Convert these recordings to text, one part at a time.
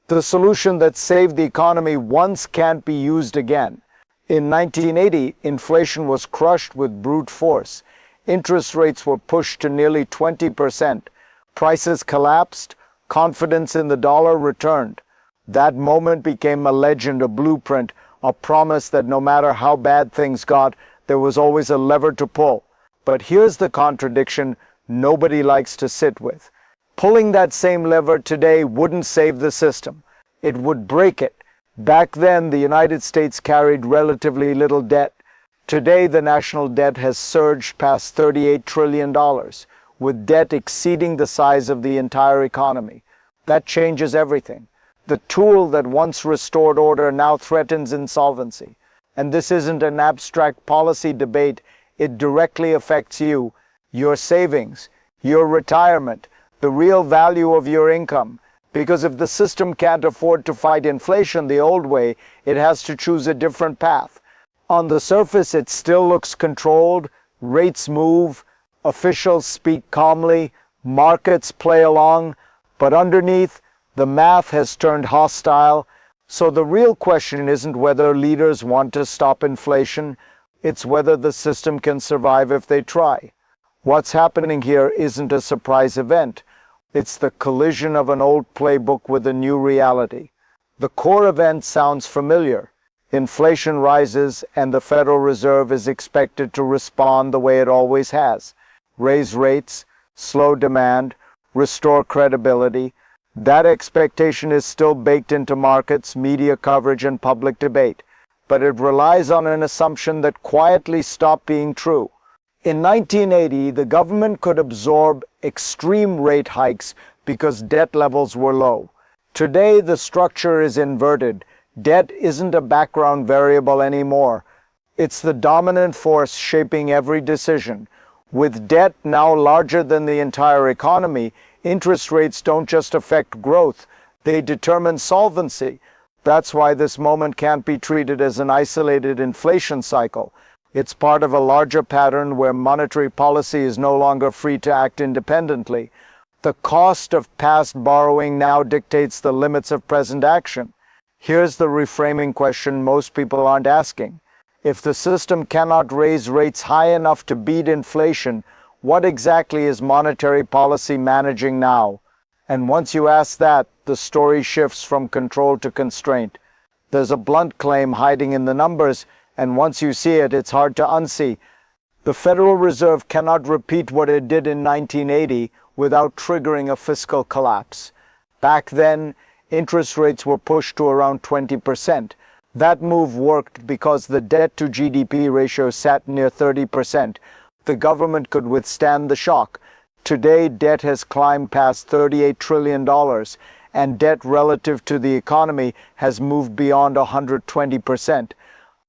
The solution that saved the economy once can't be used again. In 1980, inflation was crushed with brute force. Interest rates were pushed to nearly 20%. Prices collapsed. Confidence in the dollar returned. That moment became a legend, a blueprint, a promise that no matter how bad things got, there was always a lever to pull. But here's the contradiction nobody likes to sit with. Pulling that same lever today wouldn't save the system. It would break it. Back then, the United States carried relatively little debt. Today, the national debt has surged past $38 trillion, with debt exceeding the size of the entire economy. That changes everything. The tool that once restored order now threatens insolvency. And this isn't an abstract policy debate. It directly affects you, your savings, your retirement, the real value of your income. Because if the system can't afford to fight inflation the old way, it has to choose a different path. On the surface, it still looks controlled, rates move, officials speak calmly, markets play along, but underneath, the math has turned hostile. So the real question isn't whether leaders want to stop inflation, it's whether the system can survive if they try. What's happening here isn't a surprise event. It's the collision of an old playbook with a new reality. The core event sounds familiar. Inflation rises and the Federal Reserve is expected to respond the way it always has. Raise rates, slow demand, restore credibility. That expectation is still baked into markets, media coverage, and public debate. But it relies on an assumption that quietly stopped being true. In 1980, the government could absorb extreme rate hikes because debt levels were low. Today, the structure is inverted. Debt isn't a background variable anymore. It's the dominant force shaping every decision. With debt now larger than the entire economy, interest rates don't just affect growth, they determine solvency. That's why this moment can't be treated as an isolated inflation cycle. It's part of a larger pattern where monetary policy is no longer free to act independently. The cost of past borrowing now dictates the limits of present action. Here's the reframing question most people aren't asking. If the system cannot raise rates high enough to beat inflation, what exactly is monetary policy managing now? And once you ask that, the story shifts from control to constraint. There's a blunt claim hiding in the numbers, and once you see it, it's hard to unsee. The Federal Reserve cannot repeat what it did in 1980 without triggering a fiscal collapse. Back then, interest rates were pushed to around 20%. That move worked because the debt-to-GDP ratio sat near 30%. The government could withstand the shock. Today, debt has climbed past $38 trillion, and debt relative to the economy has moved beyond 120%.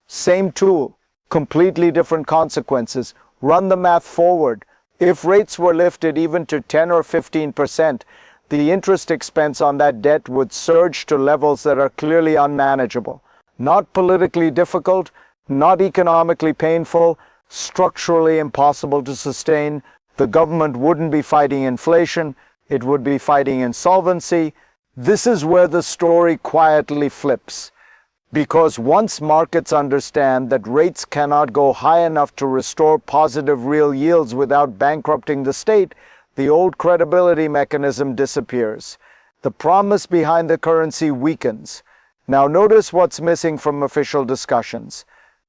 Same tool, completely different consequences. Run the math forward. If rates were lifted even to 10 or 15%, the interest expense on that debt would surge to levels that are clearly unmanageable. Not politically difficult, not economically painful, structurally impossible to sustain. The government wouldn't be fighting inflation, it would be fighting insolvency. This is where the story quietly flips. Because once markets understand that rates cannot go high enough to restore positive real yields without bankrupting the state, the old credibility mechanism disappears. The promise behind the currency weakens. Now notice what's missing from official discussions.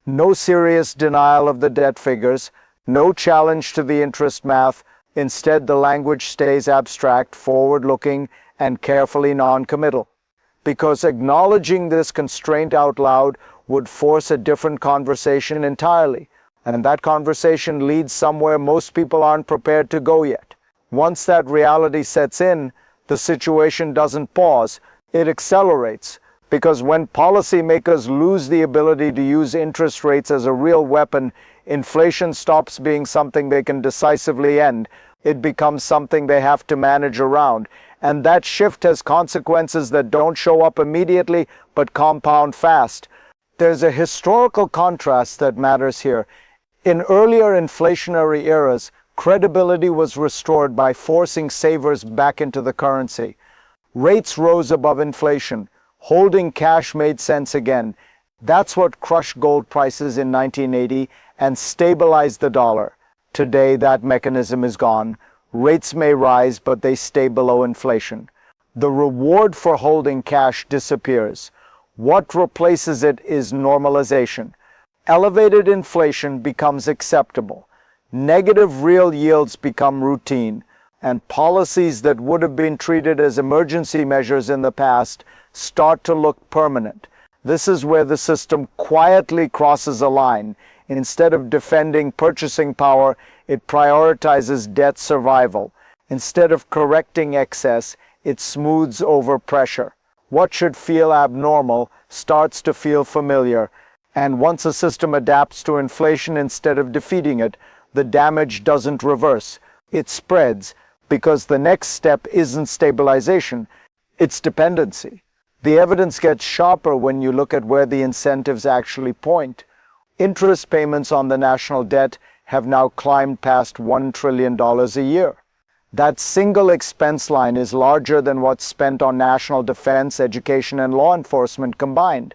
No serious denial of the debt figures, no challenge to the interest math. Instead, the language stays abstract, forward-looking, and carefully non-committal. Because acknowledging this constraint out loud would force a different conversation entirely. And that conversation leads somewhere most people aren't prepared to go yet. Once that reality sets in, the situation doesn't pause, it accelerates. Because when policymakers lose the ability to use interest rates as a real weapon, inflation stops being something they can decisively end. It becomes something they have to manage around. And that shift has consequences that don't show up immediately but compound fast. There's a historical contrast that matters here. In earlier inflationary eras, credibility was restored by forcing savers back into the currency. Rates rose above inflation. Holding cash made sense again. That's what crushed gold prices in 1980 and stabilized the dollar. Today, that mechanism is gone. Rates may rise, but they stay below inflation. The reward for holding cash disappears. What replaces it is normalization. Elevated inflation becomes acceptable. Negative real yields become routine, and policies that would have been treated as emergency measures in the past start to look permanent. This is where the system quietly crosses a line. Instead of defending purchasing power, it prioritizes debt survival. Instead of correcting excess, it smooths over pressure. What should feel abnormal starts to feel familiar, and once a system adapts to inflation instead of defeating it, the damage doesn't reverse. It spreads, because the next step isn't stabilization, it's dependency. The evidence gets sharper when you look at where the incentives actually point. Interest payments on the national debt have now climbed past $1 trillion a year. That single expense line is larger than what's spent on national defense, education, and law enforcement combined.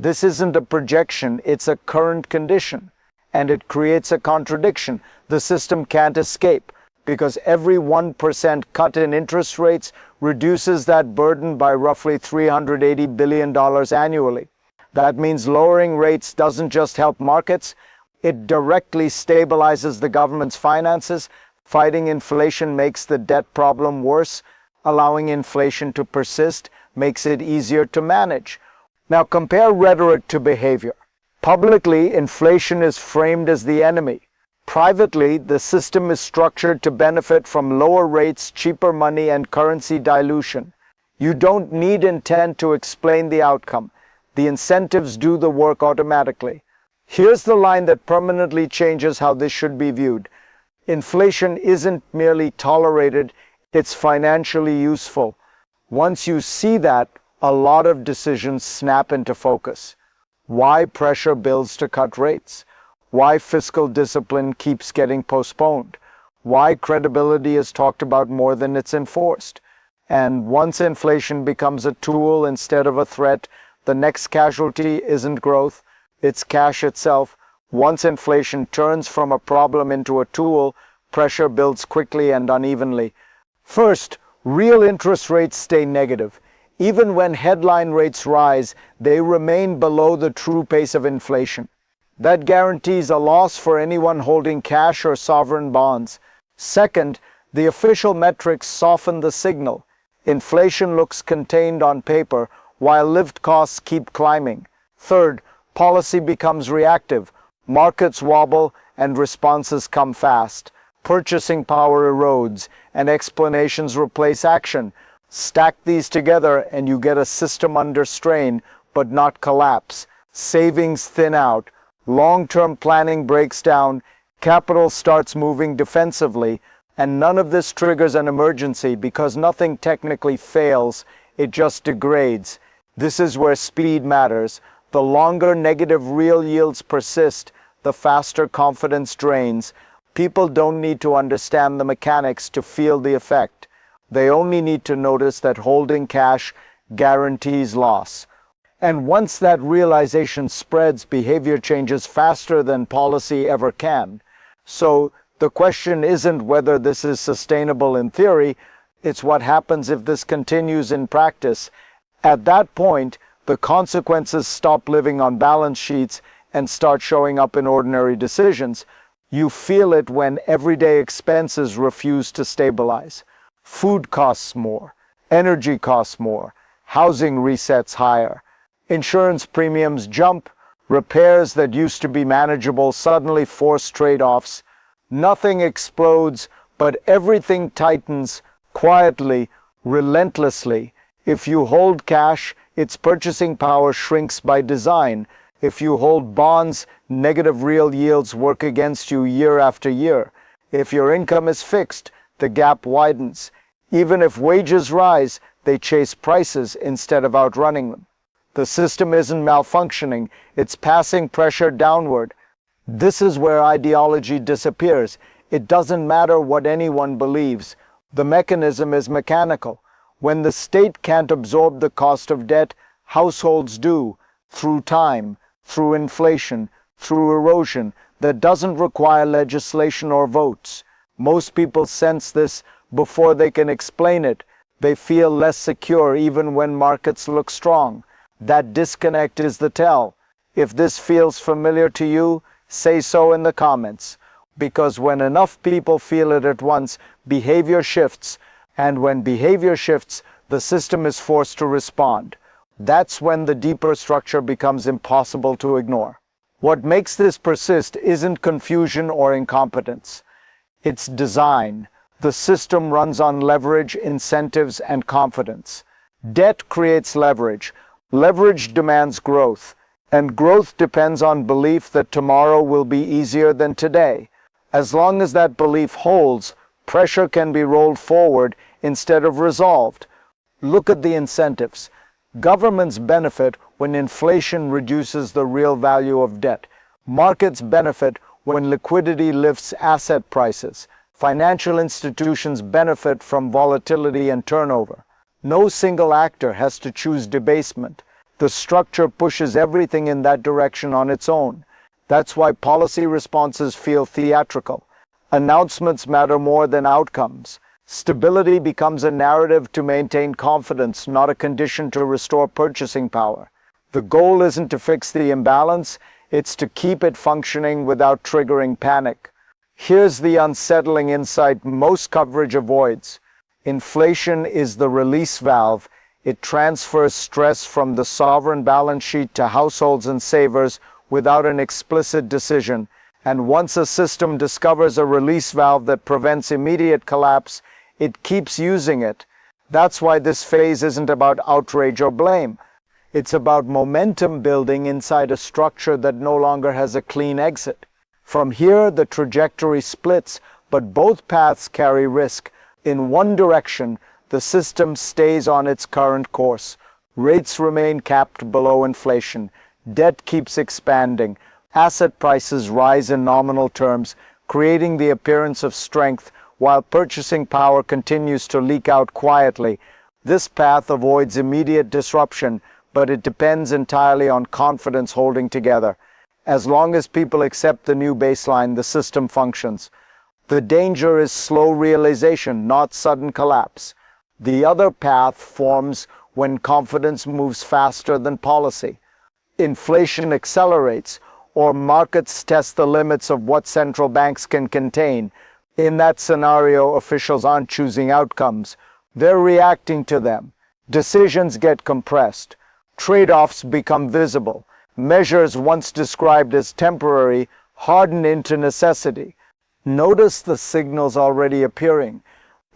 This isn't a projection, it's a current condition. And it creates a contradiction the system can't escape, because every 1% cut in interest rates reduces that burden by roughly $380 billion annually. That means lowering rates doesn't just help markets, it directly stabilizes the government's finances. Fighting inflation makes the debt problem worse. Allowing inflation to persist makes it easier to manage. Now compare rhetoric to behavior. Publicly, inflation is framed as the enemy. Privately, the system is structured to benefit from lower rates, cheaper money, and currency dilution. You don't need intent to explain the outcome. The incentives do the work automatically. Here's the line that permanently changes how this should be viewed. Inflation isn't merely tolerated, it's financially useful. Once you see that, a lot of decisions snap into focus. Why pressure bills to cut rates? Why fiscal discipline keeps getting postponed? Why credibility is talked about more than it's enforced? And once inflation becomes a tool instead of a threat, the next casualty isn't growth, it's cash itself. Once inflation turns from a problem into a tool, pressure builds quickly and unevenly. First, real interest rates stay negative. Even when headline rates rise, they remain below the true pace of inflation. That guarantees a loss for anyone holding cash or sovereign bonds. Second, the official metrics soften the signal. Inflation looks contained on paper, while lived costs keep climbing. Third, policy becomes reactive. Markets wobble and responses come fast. Purchasing power erodes and explanations replace action. Stack these together and you get a system under strain, but not collapse. Savings thin out. Long-term planning breaks down. Capital starts moving defensively. And none of this triggers an emergency because nothing technically fails. It just degrades. This is where speed matters. The longer negative real yields persist, the faster confidence drains. People don't need to understand the mechanics to feel the effect. They only need to notice that holding cash guarantees loss. And once that realization spreads, behavior changes faster than policy ever can. So the question isn't whether this is sustainable in theory, it's what happens if this continues in practice. At that point, the consequences stop living on balance sheets and start showing up in ordinary decisions. You feel it when everyday expenses refuse to stabilize. Food costs more, energy costs more, housing resets higher, insurance premiums jump, repairs that used to be manageable suddenly force trade-offs. Nothing explodes, but everything tightens quietly, relentlessly. If you hold cash, its purchasing power shrinks by design. If you hold bonds, negative real yields work against you year after year. If your income is fixed, the gap widens. Even if wages rise, they chase prices instead of outrunning them. The system isn't malfunctioning, it's passing pressure downward. This is where ideology disappears. It doesn't matter what anyone believes. The mechanism is mechanical. When the state can't absorb the cost of debt, households do, through time, through inflation, through erosion that doesn't require legislation or votes. Most people sense this before they can explain it. They feel less secure even when markets look strong. That disconnect is the tell. If this feels familiar to you, say so in the comments. Because when enough people feel it at once, behavior shifts. And when behavior shifts, the system is forced to respond. That's when the deeper structure becomes impossible to ignore. What makes this persist isn't confusion or incompetence. It's design. The system runs on leverage, incentives, and confidence. Debt creates leverage. Leverage demands growth. And growth depends on belief that tomorrow will be easier than today. As long as that belief holds, pressure can be rolled forward instead of resolved. Look at the incentives. Governments benefit when inflation reduces the real value of debt. Markets benefit when liquidity lifts asset prices. Financial institutions benefit from volatility and turnover. No single actor has to choose debasement. The structure pushes everything in that direction on its own. That's why policy responses feel theatrical. Announcements matter more than outcomes. Stability becomes a narrative to maintain confidence, not a condition to restore purchasing power. The goal isn't to fix the imbalance, it's to keep it functioning without triggering panic. Here's the unsettling insight most coverage avoids. Inflation is the release valve. It transfers stress from the sovereign balance sheet to households and savers without an explicit decision. And once a system discovers a release valve that prevents immediate collapse, it keeps using it. That's why this phase isn't about outrage or blame. It's about momentum building inside a structure that no longer has a clean exit. From here, the trajectory splits, but both paths carry risk. In one direction, the system stays on its current course. Rates remain capped below inflation. Debt keeps expanding. Asset prices rise in nominal terms, creating the appearance of strength, while purchasing power continues to leak out quietly. This path avoids immediate disruption, but it depends entirely on confidence holding together. As long as people accept the new baseline, the system functions. The danger is slow realization, not sudden collapse. The other path forms when confidence moves faster than policy. Inflation accelerates, or markets test the limits of what central banks can contain. In that scenario, officials aren't choosing outcomes. They're reacting to them. Decisions get compressed. Trade-offs become visible. Measures once described as temporary harden into necessity. Notice the signals already appearing.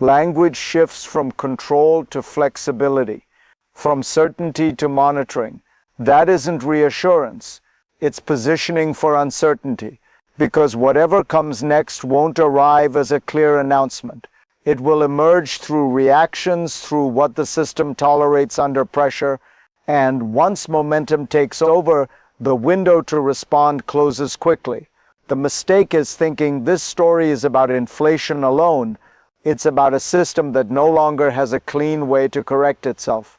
Language shifts from control to flexibility, from certainty to monitoring. That isn't reassurance. It's positioning for uncertainty, because whatever comes next won't arrive as a clear announcement. It will emerge through reactions, through what the system tolerates under pressure, and once momentum takes over, the window to respond closes quickly. The mistake is thinking this story is about inflation alone. It's about a system that no longer has a clean way to correct itself.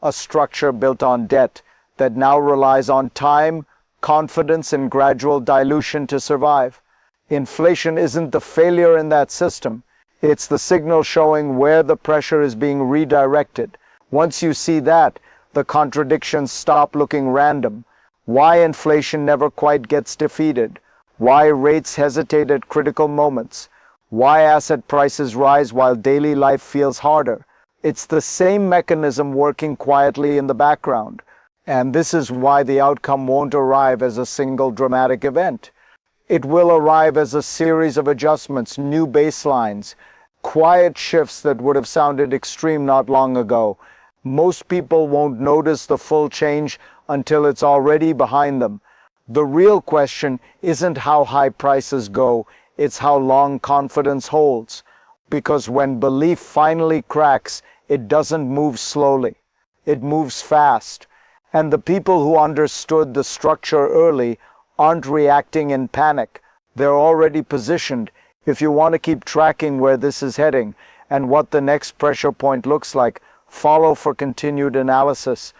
A structure built on debt that now relies on time, confidence, and gradual dilution to survive. Inflation isn't the failure in that system. It's the signal showing where the pressure is being redirected. Once you see that, the contradictions stop looking random. Why inflation never quite gets defeated. Why rates hesitate at critical moments. Why asset prices rise while daily life feels harder. It's the same mechanism working quietly in the background. And this is why the outcome won't arrive as a single dramatic event. It will arrive as a series of adjustments, new baselines, quiet shifts that would have sounded extreme not long ago. Most people won't notice the full change until it's already behind them. The real question isn't how high prices go, it's how long confidence holds. Because when belief finally cracks, it doesn't move slowly. It moves fast. And the people who understood the structure early aren't reacting in panic. They're already positioned. If you want to keep tracking where this is heading and what the next pressure point looks like, Follow for continued analysis.